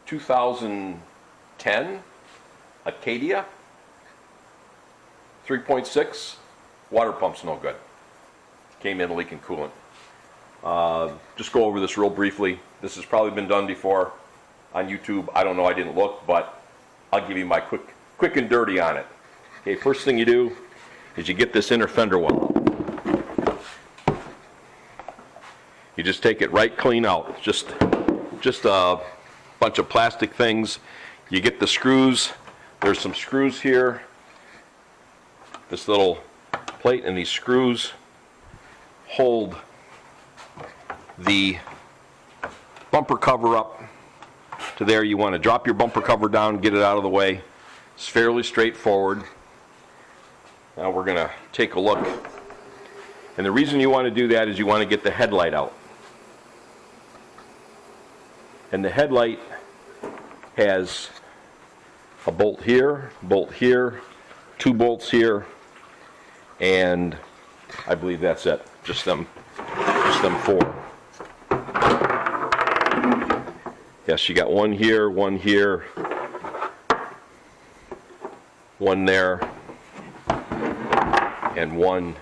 2010 Acadia 3.6. Water pump's no good. Came in leaking coolant. Just go over this real briefly. This has probably been done before on YouTube. I don't know, I didn't look, but I'll give you my quick and dirty on it. Okay, first thing you do is you get this inner fender well. You just take it right clean out. Just a bunch of plastic things. You get the screws. There's some screws here. This little plate and these screws hold the bumper cover up to there. You want to drop your bumper cover down, get it out of the way. It's fairly straightforward. Now we're going to take a look. And the reason you want to do that is you want to get the headlight out. And the headlight has a bolt here, 2 bolts here, and I believe that's it. Just them 4. Yes, you got one here, one there, and one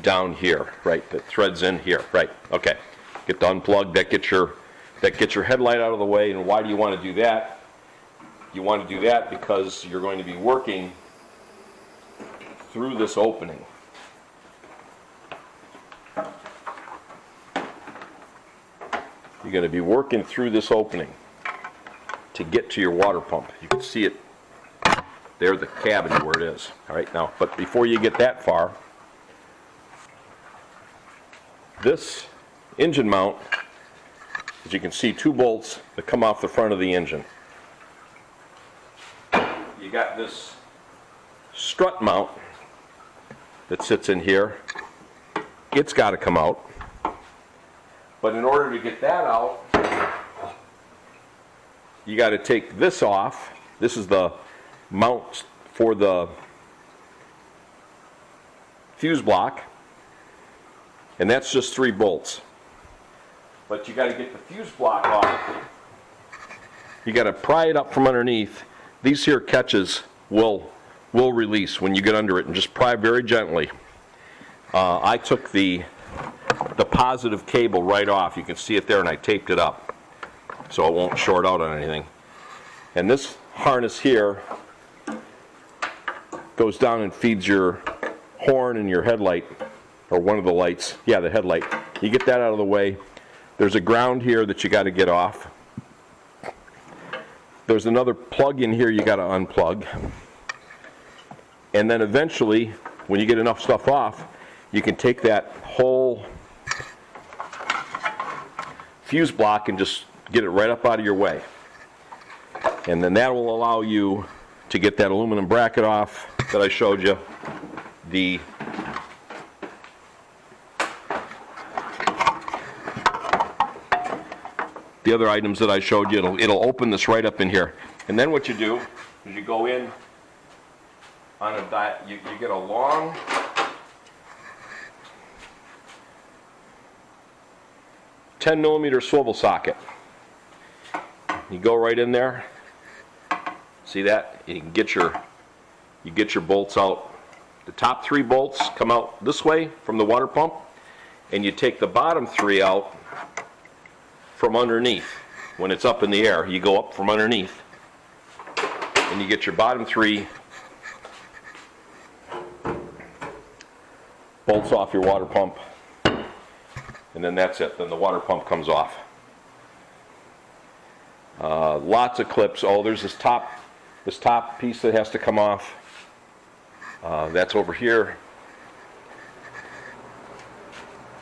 down here, right, that threads in here, right, okay. Get the unplug, that gets your headlight out of the way. And why do you want to do that? You want to do that because you're going to be working through this opening. You're going to be working through this opening to get to your water pump. You can see it there, the cavity where it is. All right, now, but before you get that far, this engine mount, as you can see, 2 bolts that come off the front of the engine. You got this strut mount that sits in here. It's got to come out. But in order to get that out, you got to take this off. This is the mount for the fuse block, and that's just 3 bolts. But you got to get the fuse block off. You got to pry it up from underneath. These here catches will release when you get under it, and just pry very gently. I took the positive cable right off. You can see it there, and I taped it up so it won't short out on anything. And this harness here goes down and feeds your horn and your headlight, or one of the lights. Yeah, the headlight. You get that out of the way. There's a ground here that you got to get off. There's another plug in here you got to unplug. And then eventually, when you get enough stuff off, you can take that whole fuse block and just get it right up out of your way. And then that will allow you to get that aluminum bracket off that I showed you. The other items that I showed you, it'll open this right up in here. And then what you do is you go in on you get a long $10mm swivel socket. You go right in there. See that? You can get your bolts out. The top 3 bolts come out this way from the water pump, and you take the bottom 3 out from underneath. When it's up in the air, you go up from underneath, and you get your bottom 3 bolts off your water pump, and then that's it. Then the water pump comes off. Lots of clips. Oh, there's this top piece that has to come off. That's over here.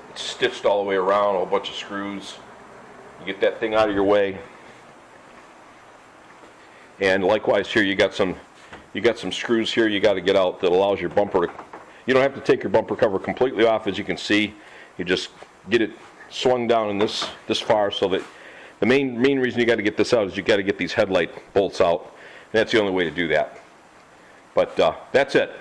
It's stitched all the way around, a whole bunch of screws. You get that thing out of your way. And likewise here, you got some screws here you got to get out that allows your bumper to. You don't have to take your bumper cover completely off, as you can see. You just get it swung down in this far, so that the main reason you got to get this out is you got to get these headlight bolts out. And that's the only way to do that. But that's it.